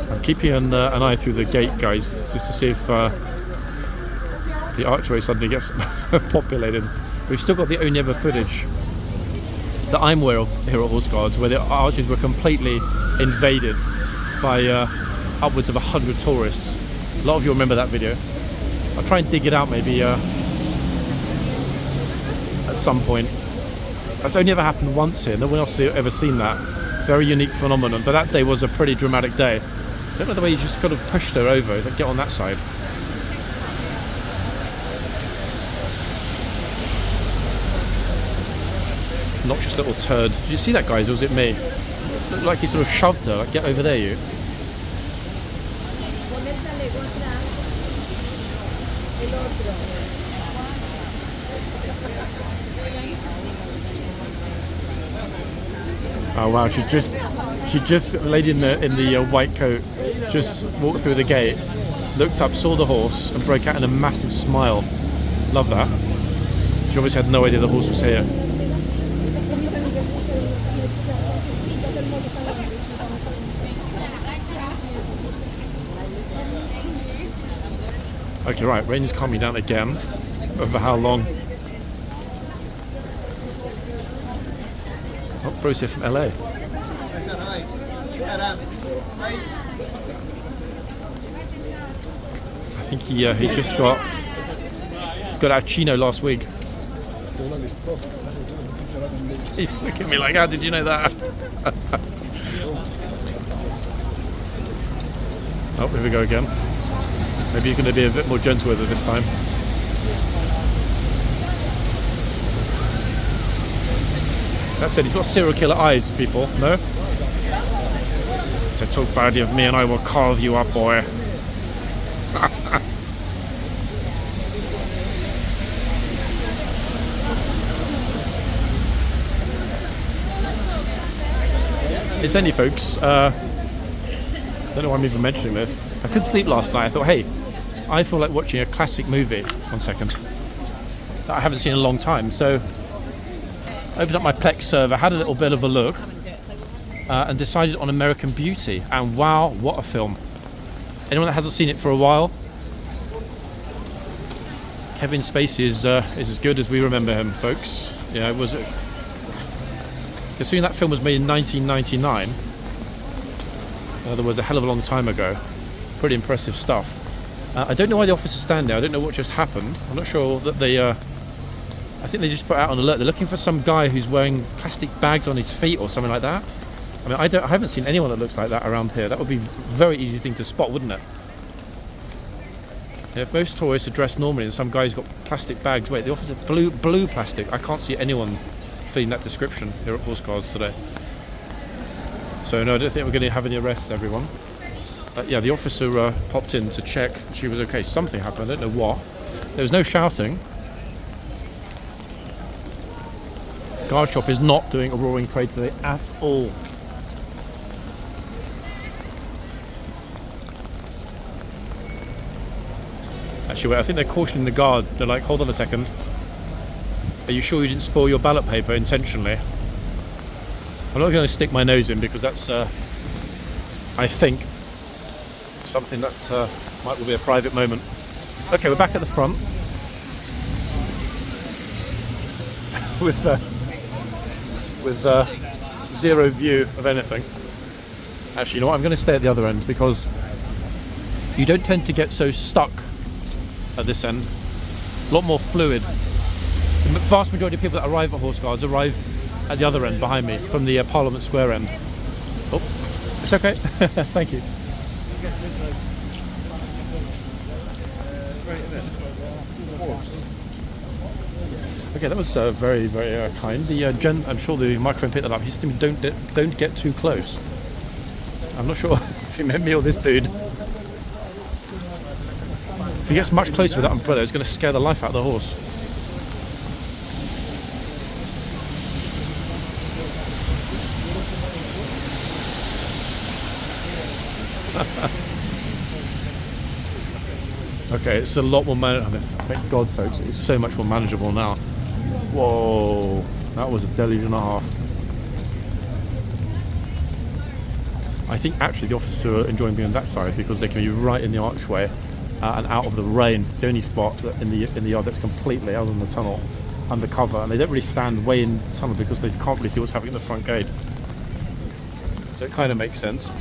I'm keeping an eye through the gate, guys, just to see if the archway suddenly gets populated. We've still got the only ever footage that I'm aware of here at Horseguards where the arches were completely invaded by upwards of 100 tourists. A lot of you remember that video. I'll try and dig it out maybe at some point. That's only ever happened once here. No one else has ever seen that. Very unique phenomenon. But that day was a pretty dramatic day. I don't know the way you just kind of pushed her over. Like, get on that side. Noxious little turd. Did you see that, guys, or was it me? It looked like he sort of shoved her. Like, get over there, you. Oh wow, she just lady in the white coat just walked through the gate, looked up, saw the horse and broke out in a massive smile. Love that. She obviously had no idea the horse was here. Okay, right, rain is calming down again. Over how long? Oh, bro's here from LA. I think he just got out of Chino last week. He's looking at me like, how did you know that? Oh, here we go again. Maybe he's going to be a bit more gentle with it this time. That said, he's got serial killer eyes, people, no? So talk badly of me and I will carve you up, boy. Incidentally, folks, don't know why I'm even mentioning this. I couldn't sleep last night. I thought, hey, I feel like watching a classic movie. 1 second. That I haven't seen in a long time. So I opened up my Plex server, had a little bit of a look, and decided on American Beauty. And wow, what a film. Anyone that hasn't seen it for a while, Kevin Spacey is as good as we remember him, folks. Yeah, it was. Considering that film was made in 1999, in other words, a hell of a long time ago. Pretty impressive stuff. I don't know why the officers stand there. I don't know what just happened. I'm not sure that they. I think they just put out an alert. They're looking for some guy who's wearing plastic bags on his feet or something like that. I mean, I haven't seen anyone that looks like that around here. That would be a very easy thing to spot, wouldn't it? Yeah, if most tourists are dressed normally and some guy's got plastic bags. Wait, the officer blue plastic. I can't see anyone fitting that description here at Horseguards today. So no, I don't think we're going to have any arrests, everyone. Yeah, the officer popped in to check she was okay. Something happened, I don't know what. There was no shouting. Guard shop is not doing a roaring parade today at all. Actually, wait, I think they're cautioning the guard. They're like, hold on a second. Are you sure you didn't spoil your ballot paper intentionally? I'm not going to stick my nose in because that's, I think, something that might well be a private moment. Okay, we're back at the front with zero view of anything. Actually, you know what? I'm going to stay at the other end because you don't tend to get so stuck at this end. A lot more fluid. The vast majority of people that arrive at Horseguards arrive at the other end behind me from the Parliament Square end. Oh, it's okay. Thank you. Okay, that was very, very kind. The I'm sure the microphone picked that up. He said to me, don't get too close. I'm not sure if he meant me or this dude. If he gets much closer with that umbrella, it's going to scare the life out of the horse. Okay, it's a lot more manageable. Thank God, folks, it's so much more manageable now. Whoa, that was a deluge and a half. I think actually the officers are enjoying being on that side because they can be right in the archway and out of the rain. It's the only spot in the yard that's completely out on the tunnel, undercover, and they don't really stand way in the tunnel because they can't really see what's happening at the front gate. So it kind of makes sense.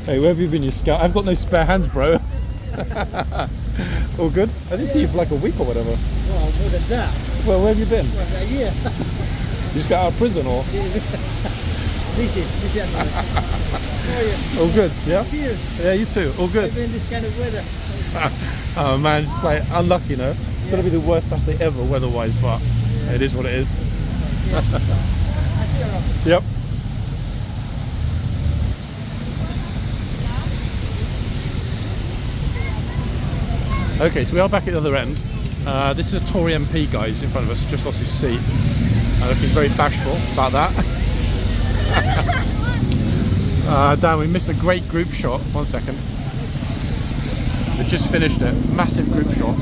Hey, where have you been, you scout? I've got no spare hands, bro. All good? I didn't see you for like a week or whatever. Well, more than that. Well, where have you been? Well, a year. You just got out of prison, or? Busy. How are you? All good, yeah? See you. Yeah, you too. All good. Even in this kind of weather. Oh man, it's like unlucky, no? It's gonna be the worst Saturday ever weather-wise, but it is what it is. I see you around. Yep. Okay, so we are back at the other end. This is a Tory MP, guys, in front of us. Just lost his seat. Looking very bashful about that. Damn, we missed a great group shot. 1 second. They just finished it. Massive group shot.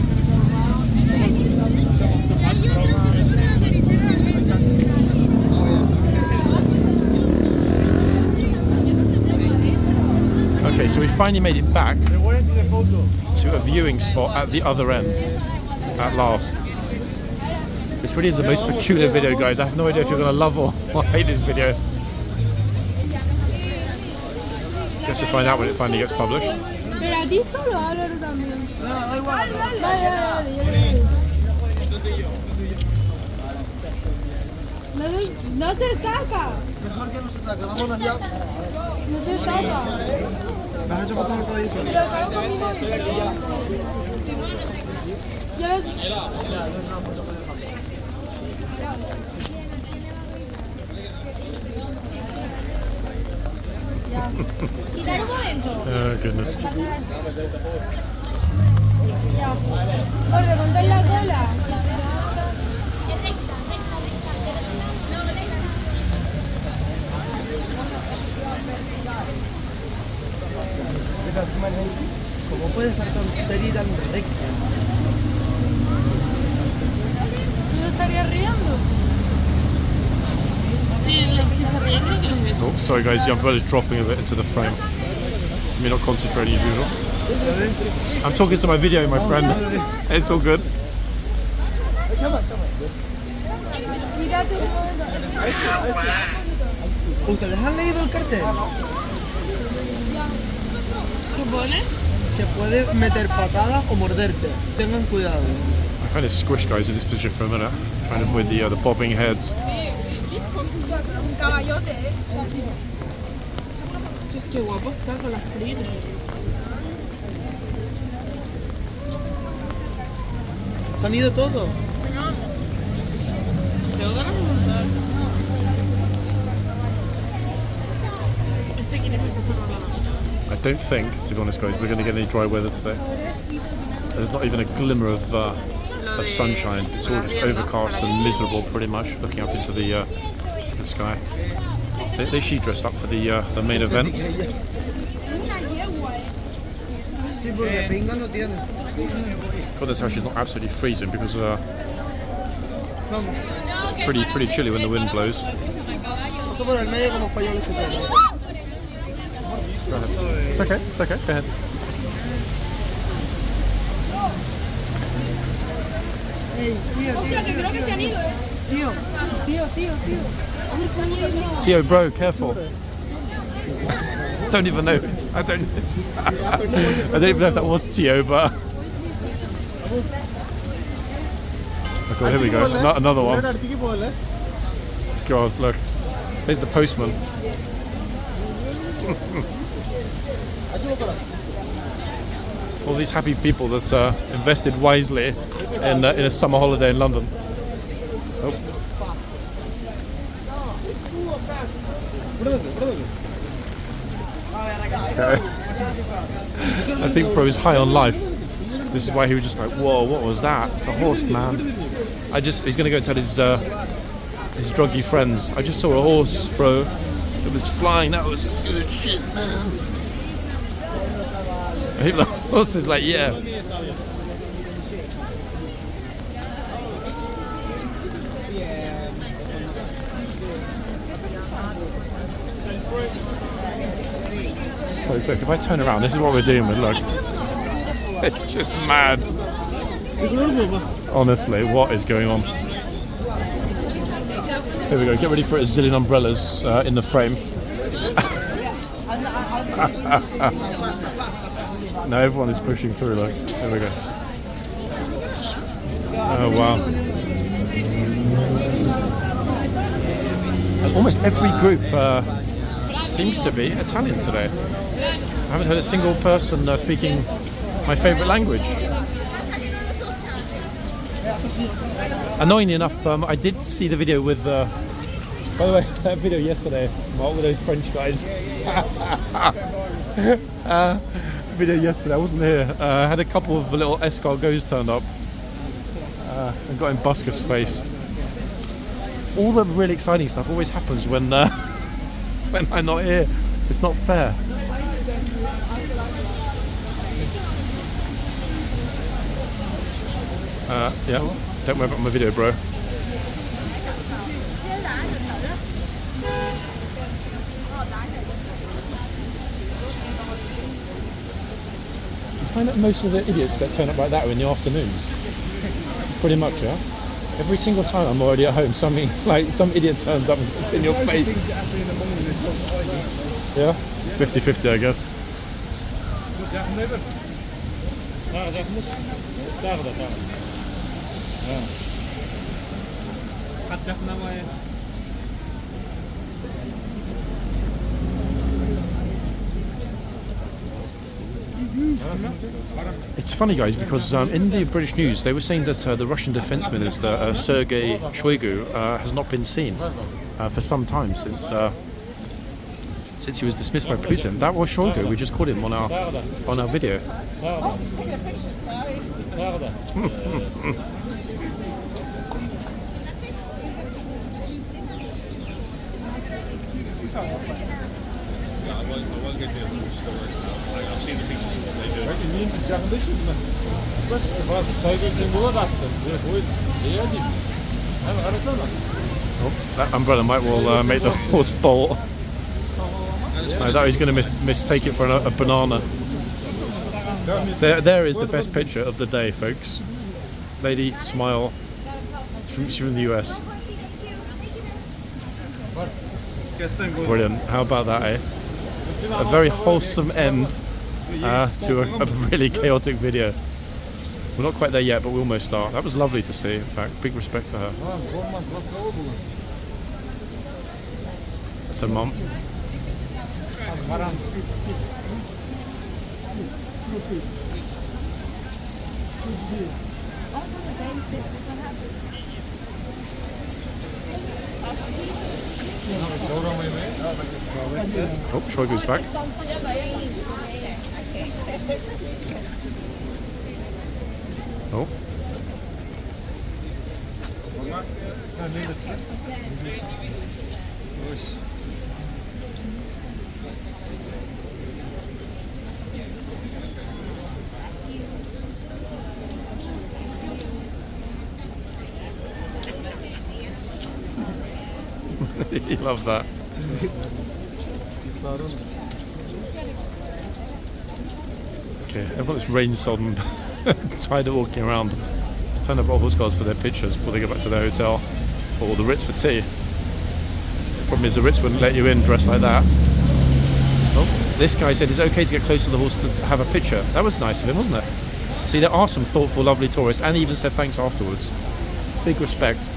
Okay, so we finally made it back to a viewing spot at the other end at last. This really is the most peculiar video, guys. I have no idea if you're going to love or hate this video. Guess we'll find out when it finally gets published. No se saca. Mejor que no se saque, vámonos ya. No se saca. ¿Has hecho fotos de todo eso? Oh, goodness. Jorge, ponte en la cola. ¿Cómo puede estar tan seria y tan recta? ¿Yo estaría riendo? Si se ríen, creo que los he hecho. Oh, sorry guys, the umbrella's dropping a bit into the frame. Me not concentrating as usual. I'm talking to my video, my friend. It's all good. ¿Ustedes han leído el cartel? ¿Qué pone? Que puede meter patadas o morderte. Tengan cuidado. I kind of squished guys in this position for a minute, trying to avoid the bobbing heads. Es que guapo está con las crines. ¿Se han ido todos? Tengo ganas de montar. Este quiere que se cerró la mano. I don't think, to be honest guys, we're going to get any dry weather today. There's not even a glimmer of sunshine. It's all just overcast and miserable pretty much, looking up into the sky. So they she dressed up for the main event. Sí, porque pinga no tiene. God knows how she's not absolutely freezing because it's pretty chilly when the wind blows. Paso por el medio como españoles que somos. Go ahead. It's okay, go ahead. Hostia, que creo que se han ido, Tío. Tio, bro, careful. Don't even know. I don't even know if that was Tio, but. Okay, here we go. Another one. God, look. There's the postman. All these happy people that invested wisely in a summer holiday in London. Oh. Okay. I think bro is high on life. This is why he was just like, whoa, what was that? It's a horse, man. He's gonna go tell his druggy friends, I just saw a horse, bro. It was flying, that was good shit, man. And the horse is like, yeah. Look, if I turn around, this is what we're dealing with, look. It's just mad. Honestly, what is going on? Here we go, get ready for a zillion umbrellas in the frame. Now everyone is pushing through, look. Here we go. Oh, wow. And almost every group seems to be Italian today. I haven't heard a single person speaking my favourite language. Annoyingly enough, I did see the video with, by the way, that video yesterday, Mark, with those French guys. Video yesterday, I wasn't here. I had a couple of little escargots turned up and got in Busker's face. All the really exciting stuff always happens when when I'm not here. It's not fair. Yeah, don't worry about my video, bro. You find that most of the idiots that turn up like that are in the afternoons? Pretty much, yeah? Every single time I'm already at home, some idiot turns up and gets in your face. Yeah? 50-50, I guess. It's funny, guys, because in the British news they were saying that the Russian Defense Minister Sergei Shoigu has not been seen for some time since he was dismissed by Putin. That was Shoigu. We just caught him on our video. I won't give you a full story. I've seen the pictures of what they do. Oh, that umbrella might well make the horse bolt. I thought he's going to mistake it for a banana. There is the best picture of the day, folks. Lady, smile. She's from the US. Brilliant. How about that, eh? A very wholesome end to a really chaotic video. We're not quite there yet, but we almost are. That was lovely to see, in fact. Big respect to her. That's her mum. Oh, Shoigu's back. Oh. You love that. Okay, everyone's rain sodden, tired of walking around. Just turn up at horseguards for their pictures before they go back to their hotel, or the Ritz for tea. Problem is the Ritz wouldn't let you in dressed like that. Oh, this guy said it's okay to get close to the horse to have a picture. That was nice of him, wasn't it? See, there are some thoughtful, lovely tourists, and he even said thanks afterwards. Big respect.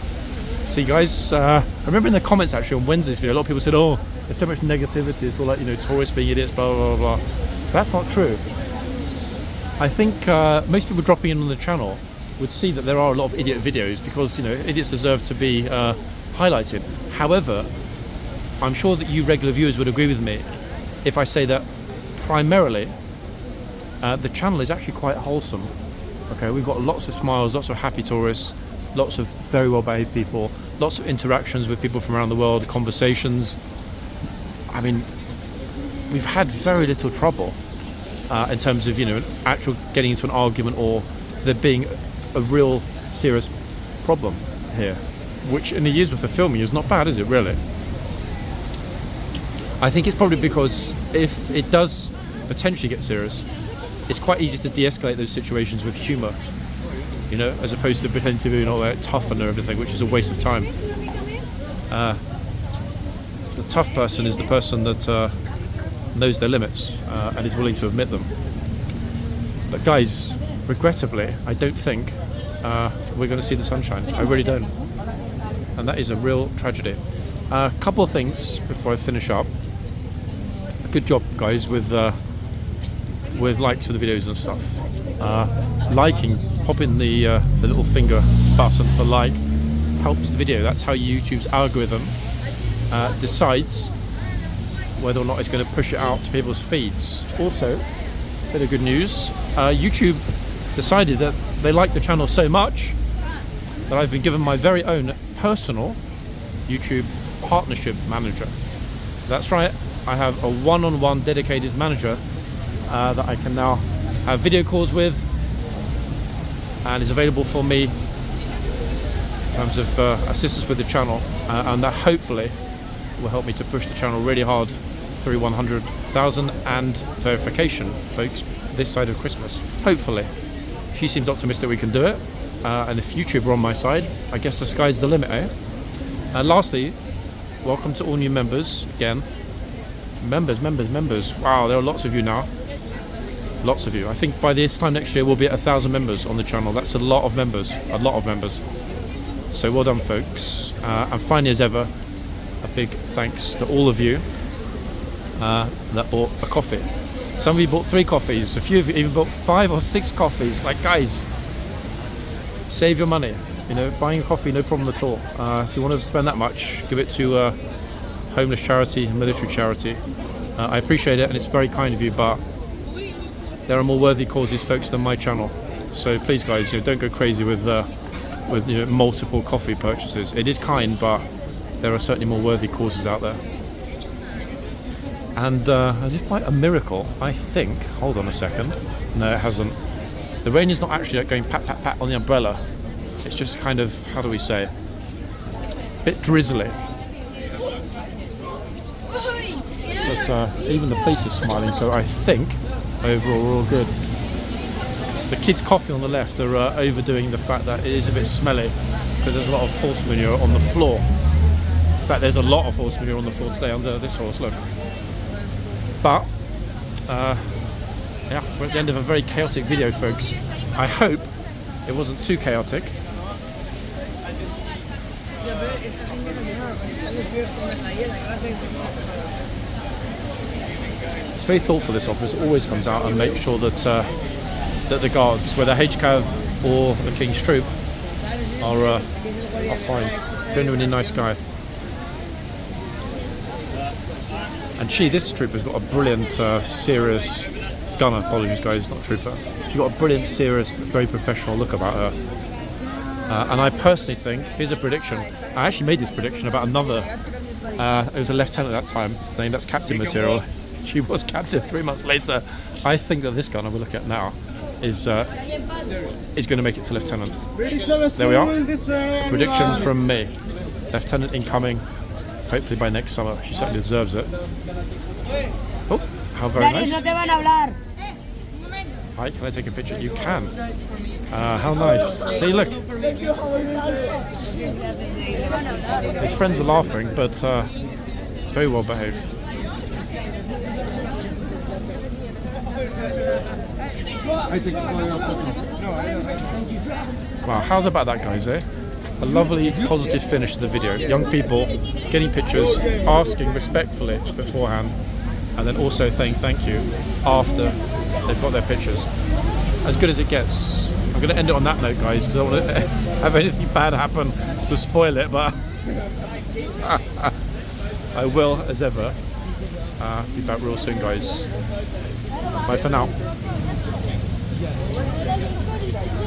See, guys, I remember in the comments actually on Wednesday's video, a lot of people said, oh, there's so much negativity, it's all like, you know, tourists being idiots, blah, blah, blah, blah. That's not true. I think most people dropping in on the channel would see that there are a lot of idiot videos because, you know, idiots deserve to be highlighted. However, I'm sure that you regular viewers would agree with me if I say that primarily the channel is actually quite wholesome. Okay, we've got lots of smiles, lots of happy tourists, lots of very well behaved people, lots of interactions with people from around the world, conversations. I mean, we've had very little trouble in terms of, you know, actual getting into an argument or there being a real serious problem here, which in a year's worth of filming is not bad, is it really? I think it's probably because if it does potentially get serious, it's quite easy to de-escalate those situations with humour, you know, as opposed to pretending to be, you know, tough and everything, which is a waste of time. The tough person is the person that knows their limits and is willing to admit them. But guys, regrettably, I don't think we're going to see the sunshine. I really don't. And that is a real tragedy. A couple of things before I finish up. Good job, guys, with likes for the videos and stuff. Liking, popping the little finger button for like helps the video. That's how YouTube's algorithm decides whether or not it's going to push it out to people's feeds. Also, a bit of good news, YouTube decided that they like the channel so much that I've been given my very own personal YouTube partnership manager. That's right, I have a one-on-one dedicated manager that I can now have video calls with, and is available for me in terms of assistance with the channel, and that hopefully will help me to push the channel really hard through 100,000 and verification, folks, this side of Christmas. Hopefully. She seems optimistic we can do it, and if YouTube are on my side, I guess the sky's the limit, eh? And lastly, welcome to all new members again. Members. Wow, there are lots of you now. Lots of you. I think by this time next year we'll be at 1,000 members on the channel. That's a lot of members. So well done, folks. And finally, as ever, a big thanks to all of you that bought a coffee. Some of you bought 3 coffees. A few of you even bought 5 or 6 coffees. Like, guys, save your money. You know, buying a coffee, no problem at all. If you want to spend that much, give it to a homeless charity, military charity. I appreciate it, and it's very kind of you, but there are more worthy causes, folks, than my channel. So please, guys, don't go crazy with multiple coffee purchases. It is kind, but there are certainly more worthy causes out there. And as if by a miracle, I think, hold on a second, no, it hasn't. The rain is not actually going pat pat pat on the umbrella. It's just kind of, how do we say, a bit drizzly. But even the police is smiling, so I think overall we're all good. The kids' coffee on the left are overdoing the fact that it is a bit smelly because there's a lot of horse manure on the floor. In fact, there's a lot of horse manure on the floor today under this horse, look. But, yeah, we're at the end of a very chaotic video, folks. I hope it wasn't too chaotic. It's very thoughtful, this office always comes out and makes sure that that the guards, whether HCAV or the King's Troop, are fine. Genuinely nice guy. And this trooper's got a brilliant, serious gunner. Apologies, guys, not trooper. She's got a brilliant, serious, very professional look about her. And I personally think, here's a prediction. I actually made this prediction about another. It was a lieutenant at that time, saying that's captain material. She was captain 3 months later. I think that this gunner we look at now is going to make it to lieutenant. There we are. A prediction from me. Lieutenant incoming. Hopefully by next summer. She certainly deserves it. Oh, how very nice. Hi, can I take a picture? You can. How nice. See, look. His friends are laughing, but very well behaved. Wow, how's about that, guys, eh? A lovely, positive finish to the video. Young people getting pictures, asking respectfully beforehand, and then also saying thank you after they've got their pictures. As good as it gets. I'm going to end it on that note, guys, because I don't want to have anything bad happen to spoil it, but I will, as ever, be back real soon, guys. Bye for now.